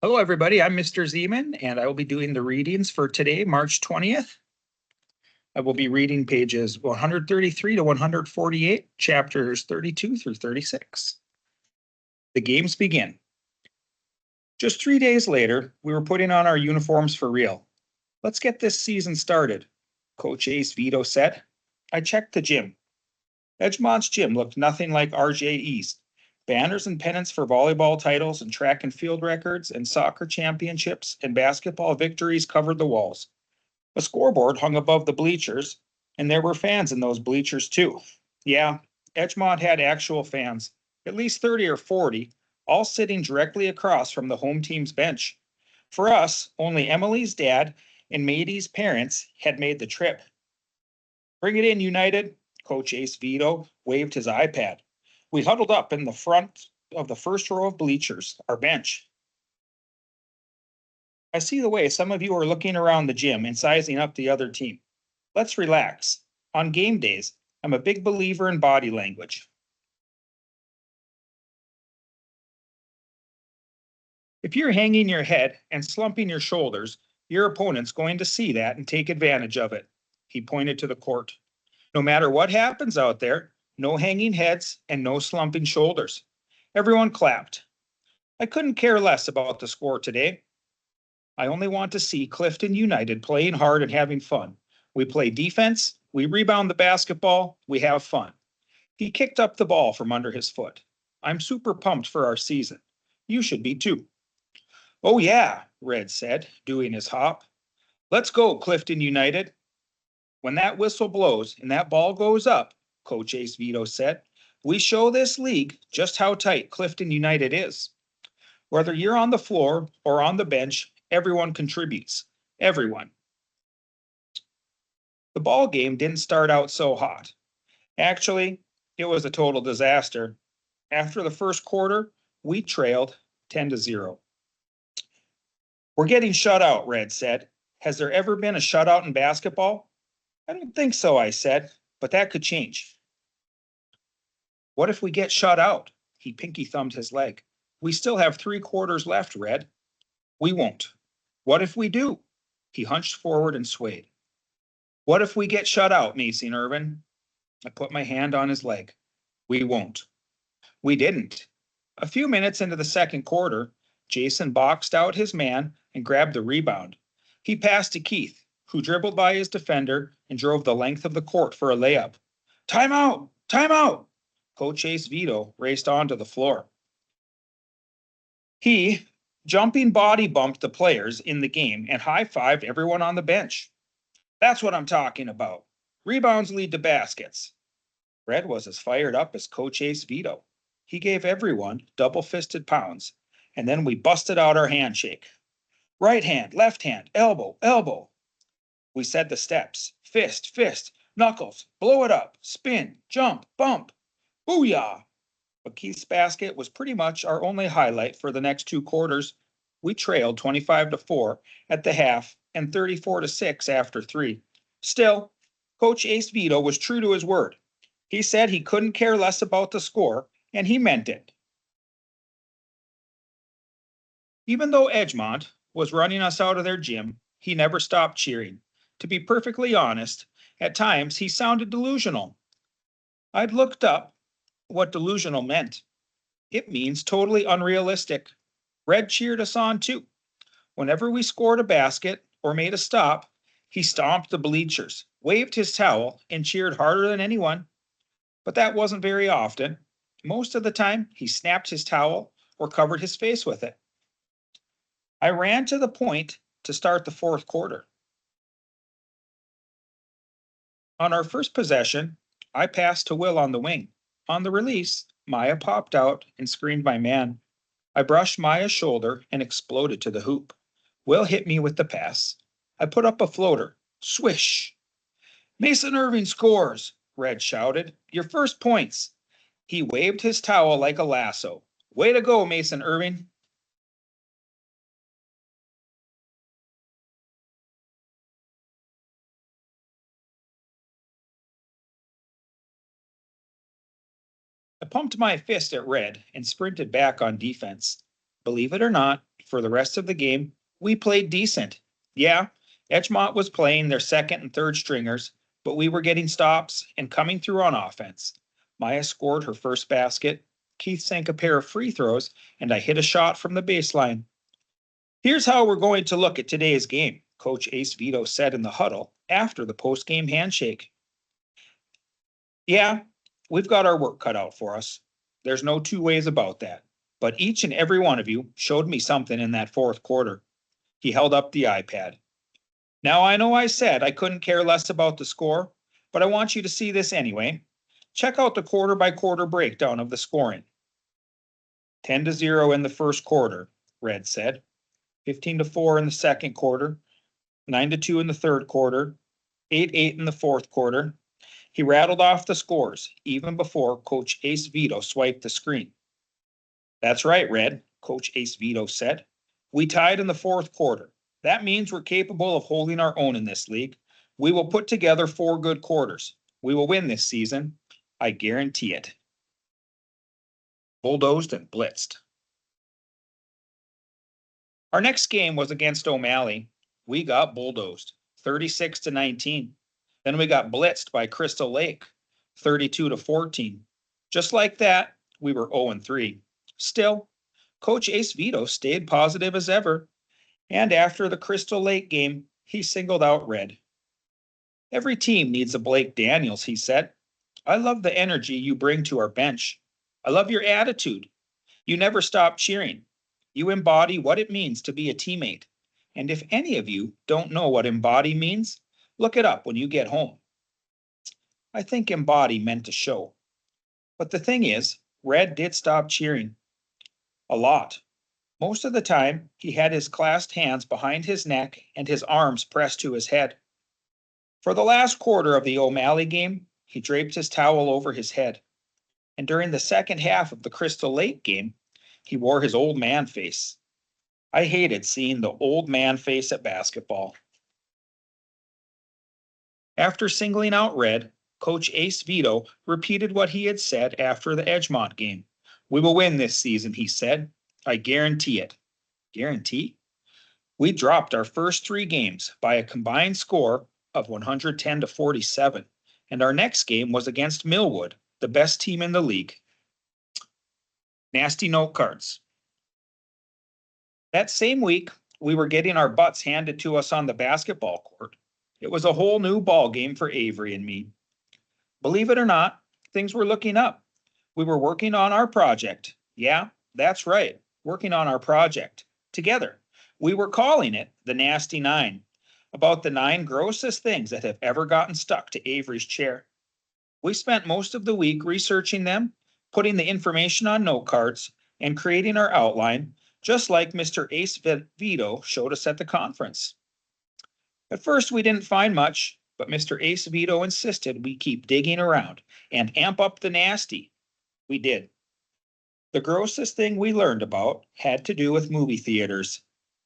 Hello, everybody. I'm Mr. Zeman, and I will be doing the readings for today, March 20th. I will be reading pages 133 to 148, chapters 32 through 36. The games begin. Just 3 days later, we were putting on our uniforms for real. Let's get this season started, Coach Ace Vito said. I checked the gym. Edgemont's gym looked nothing like RJ East. Banners and pennants for volleyball titles and track and field records and soccer championships and basketball victories covered the walls. A scoreboard hung above the bleachers, and there were fans in those bleachers too. Yeah, Edgemont had actual fans, at least 30 or 40, all sitting directly across from the home team's bench. For us, only Emily's dad and Mady's parents had made the trip. Bring it in, United, Coach Ace Vito waved his iPad. We huddled up in the front of the first row of bleachers, our bench. I see the way some of you are looking around the gym and sizing up the other team. Let's relax. On game days, I'm a big believer in body language. If you're hanging your head and slumping your shoulders, your opponent's going to see that and take advantage of it. He pointed to the court. No matter what happens out there, no hanging heads and no slumping shoulders. Everyone clapped. I couldn't care less about the score today. I only want to see Clifton United playing hard and having fun. We play defense, we rebound the basketball, we have fun. He kicked up the ball from under his foot. I'm super pumped for our season. You should be too. Oh yeah, Red said, doing his hop. Let's go, Clifton United. When that whistle blows and that ball goes up, Coach Ace Vito said, we show this league just how tight Clifton United is. Whether you're on the floor or on the bench, everyone contributes. Everyone. The ball game didn't start out so hot. Actually, it was a total disaster. After the first quarter, we trailed 10-0. We're getting shut out, Red said. Has there ever been a shutout in basketball? I don't think so, I said, but that could change. What if we get shut out? He pinky thumbed his leg. We still have 3 quarters left, Red. We won't. What if we do? He hunched forward and swayed. What if we get shut out, Mason Irvin? I put my hand on his leg. We won't. We didn't. A few minutes into the second quarter, Jason boxed out his man and grabbed the rebound. He passed to Keith, who dribbled by his defender and drove the length of the court for a layup. Timeout! Timeout! Coach Ace Vito raced onto the floor. He jumping body bumped the players in the game and high-fived everyone on the bench. That's what I'm talking about. Rebounds lead to baskets. Red was as fired up as Coach Ace Vito. He gave everyone double-fisted pounds, and then we busted out our handshake. Right hand, left hand, elbow, elbow. We said the steps. Fist, fist, knuckles, blow it up, spin, jump, bump. Booyah! But Keith's basket was pretty much our only highlight for the next 2 quarters. We trailed 25-4 at the half and 34-6 after 3. Still, Coach Ace Vito was true to his word. He said he couldn't care less about the score, and he meant it. Even though Edgemont was running us out of their gym, he never stopped cheering. To be perfectly honest, at times he sounded delusional. I'd looked up what delusional meant. It means totally unrealistic. Red cheered us on too. Whenever we scored a basket or made a stop, he stomped the bleachers, waved his towel, and cheered harder than anyone. But that wasn't very often. Most of the time, he snapped his towel or covered his face with it. I ran to the point to start the fourth quarter. On our first possession, I passed to Will on the wing. On the release, Maya popped out and screened my man. I brushed Maya's shoulder and exploded to the hoop. Will hit me with the pass. I put up a floater. Swish! Mason Irving scores, Red shouted. Your first points. He waved his towel like a lasso. Way to go, Mason Irving. I pumped my fist at Red and sprinted back on defense. Believe it or not, For the rest of the game, we played decent. Yeah, Edgemont was playing their second and third stringers, but we were getting stops and coming through on offense. Maya scored her first basket. Keith sank a pair of free throws, and I hit a shot from the baseline. Here's how we're going to look at today's game, Coach Ace Vito said in the huddle after the post-game handshake. Yeah, we've got our work cut out for us. There's no two ways about that. But each and every one of you showed me something in that fourth quarter. He held up the iPad. Now, I know I said I couldn't care less about the score, but I want you to see this anyway. Check out the quarter-by-quarter breakdown of the scoring. 10-0 in the first quarter, Red said. 15-4 in the second quarter. 9-2 in the third quarter. 8-8 in the fourth quarter. He rattled off the scores even before Coach Ace Vito swiped the screen. That's right, Red, Coach Ace Vito said. We tied in the fourth quarter. That means we're capable of holding our own in this league. We will put together 4 good quarters. We will win this season. I guarantee it. Bulldozed and blitzed. Our next game was against O'Malley. We got bulldozed, 36-19. Then we got blitzed by Crystal Lake, 32-14. Just like that, we were 0-3. Still, Coach Ace Vito stayed positive as ever. And after the Crystal Lake game, he singled out Red. Every team needs a Blake Daniels, he said. I love the energy you bring to our bench. I love your attitude. You never stop cheering. You embody what it means to be a teammate. And if any of you don't know what embody means, look it up when you get home. I think embody meant to show. But the thing is, Red did stop cheering. A lot. Most of the time, he had his clasped hands behind his neck and his arms pressed to his head. For the last quarter of the O'Malley game, he draped his towel over his head. And during the second half of the Crystal Lake game, he wore his old man face. I hated seeing the old man face at basketball. After singling out Red, Coach Ace Vito repeated what he had said after the Edgemont game. We will win this season, he said. I guarantee it. Guarantee? We dropped our first 3 games by a combined score of 110-47, and our next game was against Millwood, the best team in the league. Nasty note cards. That same week, we were getting our butts handed to us on the basketball court. It was a whole new ball game for Avery and me. Believe it or not, things were looking up. We were working on our project. Yeah, that's right, working on our project. Together. We were calling it the Nasty 9, about the 9 grossest things that have ever gotten stuck to Avery's chair. We spent most of the week researching them, putting the information on note cards, and creating our outline, just like Mr. Ace Vito showed us at the conference. At first, we didn't find much, but Mr. Ace Vito insisted we keep digging around and amp up the nasty. We did. The grossest thing we learned about had to do with movie theaters.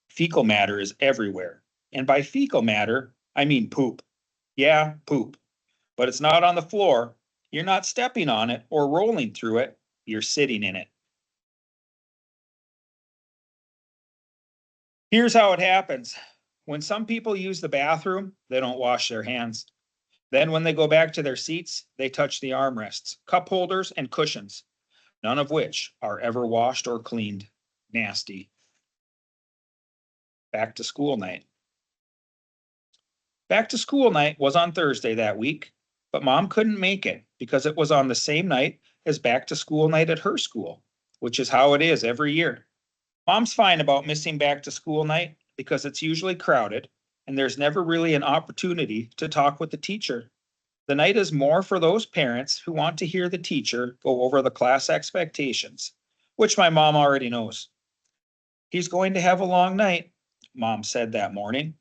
Fecal matter is everywhere. And by fecal matter, I mean poop. Yeah, poop. But it's not on the floor. You're not stepping on it or rolling through it. You're sitting in it. Here's how it happens. When some people use the bathroom, they don't wash their hands. Then when they go back to their seats, they touch the armrests, cup holders, and cushions, none of which are ever washed or cleaned. Nasty. Back to school night. Back to school night was on Thursday that week, but Mom couldn't make it because it was on the same night as back to school night at her school, which is how it is every year. Mom's fine about missing back to school night because it's usually crowded and there's never really an opportunity to talk with the teacher. The night is more for those parents who want to hear the teacher go over the class expectations, which my mom already knows. He's going to have a long night, Mom said that morning.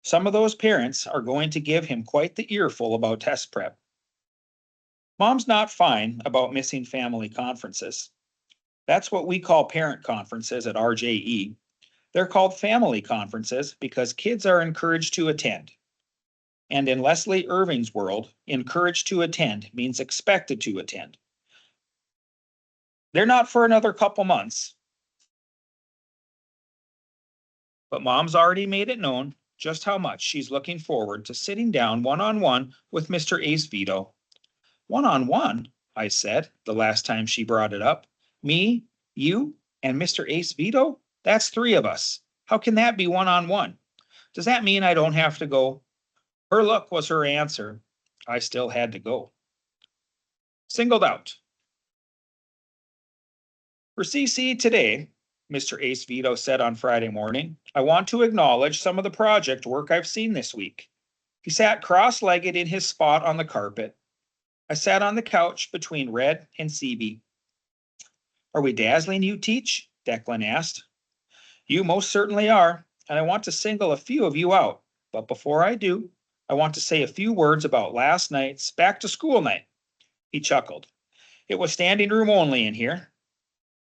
Some of those parents are going to give him quite the earful about test prep. Mom's not fine about missing family conferences. That's what we call parent conferences at RJE. They're called family conferences because kids are encouraged to attend. And in Leslie Irving's world, encouraged to attend means expected to attend. They're not for another couple months. but Mom's already made it known just how much she's looking forward to sitting down one-on-one with Mr. Ace Vito. One-on-one, I said the last time she brought it up. Me, you, and Mr. Ace Vito? That's 3 of us. How can that be one-on-one? Does that mean I don't have to go? Her look was her answer. I still had to go. Singled out. For CC today, Mr. Ace Vito said on Friday morning, I want to acknowledge some of the project work I've seen this week. He sat cross-legged in his spot on the carpet. I sat on the couch between Red and CB. Are we dazzling you, Teach? Declan asked. You most certainly are, and I want to single a few of you out. But before I do, I want to say a few words about last night's back-to-school night. He chuckled. It was standing room only in here.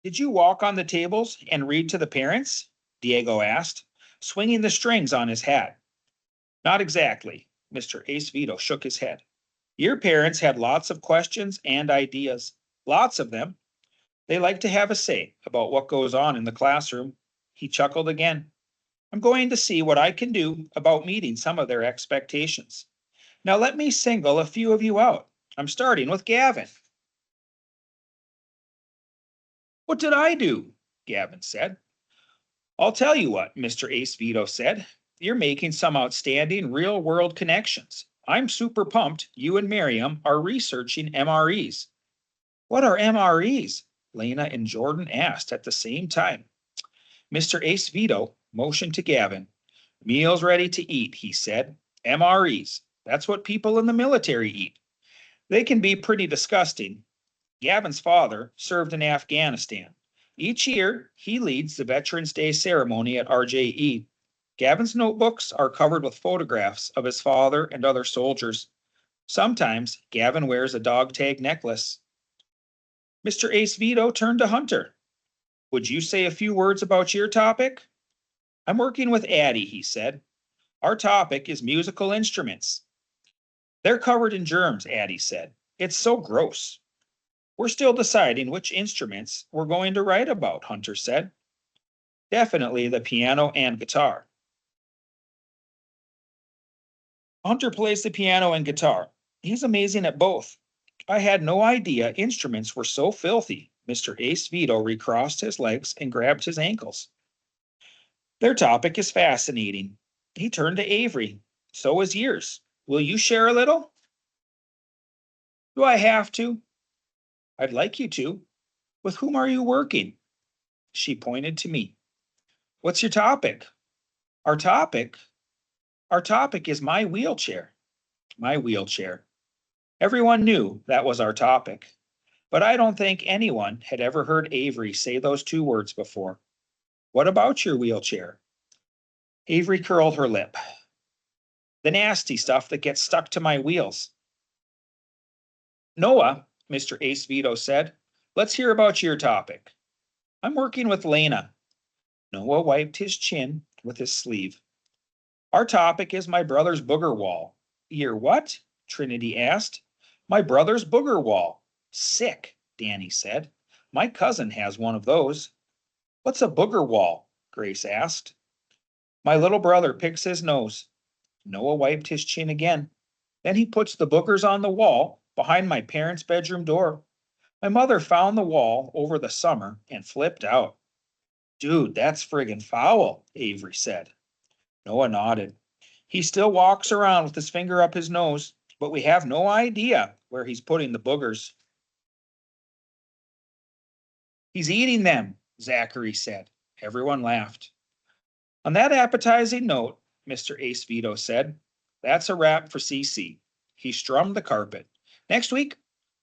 Did you walk on the tables and read to the parents? Diego asked, swinging the strings on his hat. Not exactly. Mr. Ace Vito shook his head. Your parents had lots of questions and ideas. Lots of them. They like to have a say about what goes on in the classroom. He chuckled again. I'm going to see what I can do about meeting some of their expectations. Now let me single a few of you out. I'm starting with Gavin. What did I do? Gavin said. I'll tell you what, Mr. Ace Vito said. You're making some outstanding real-world connections. I'm super pumped you and Miriam are researching MREs. What are MREs? Lena and Jordan asked at the same time. Mr. Ace Vito motioned to Gavin. Meals ready to eat, he said. MREs. That's what people in the military eat. They can be pretty disgusting. Gavin's father served in Afghanistan. Each year, he leads the Veterans Day ceremony at RJE. Gavin's notebooks are covered with photographs of his father and other soldiers. Sometimes Gavin wears a dog tag necklace. Mr. Ace Vito turned to Hunter. Would you say a few words about your topic? I'm working with Addie, he said. Our topic is musical instruments. They're covered in germs, Addie said. It's so gross. We're still deciding which instruments we're going to write about, Hunter said. Definitely the piano and guitar. Hunter plays the piano and guitar. He's amazing at both. I had no idea instruments were so filthy. Mr. Ace Vito recrossed his legs and grabbed his ankles. Their topic is fascinating. He turned to Avery. So is yours. Will you share a little? Do I have to? I'd like you to. With whom are you working? She pointed to me. What's your topic? Our topic is my wheelchair. My wheelchair. Everyone knew that was our topic, but I don't think anyone had ever heard Avery say those 2 words before. What about your wheelchair? Avery curled her lip. The nasty stuff that gets stuck to my wheels. Noah, Mr. Ace Vito said, let's hear about your topic. I'm working with Lena. Noah wiped his chin with his sleeve. Our topic is my brother's booger wall. Your what? Trinity asked. My brother's booger wall. Sick, Danny said. My cousin has one of those. What's a booger wall? Grace asked. My little brother picks his nose. Noah wiped his chin again. Then he puts the boogers on the wall behind my parents' bedroom door. My mother found the wall over the summer and flipped out. Dude, that's friggin' foul, Avery said. Noah nodded. He still walks around with his finger up his nose, but we have no idea where he's putting the boogers. He's eating them, Zachary said. Everyone laughed. On that appetizing note, Mr. Ace Vito said, that's a wrap for CC. He strummed the carpet. Next week,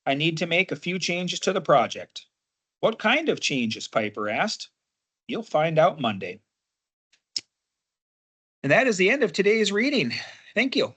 I need to make a few changes to the project. What kind of changes? Piper asked. You'll find out Monday. And that is the end of today's reading. Thank you.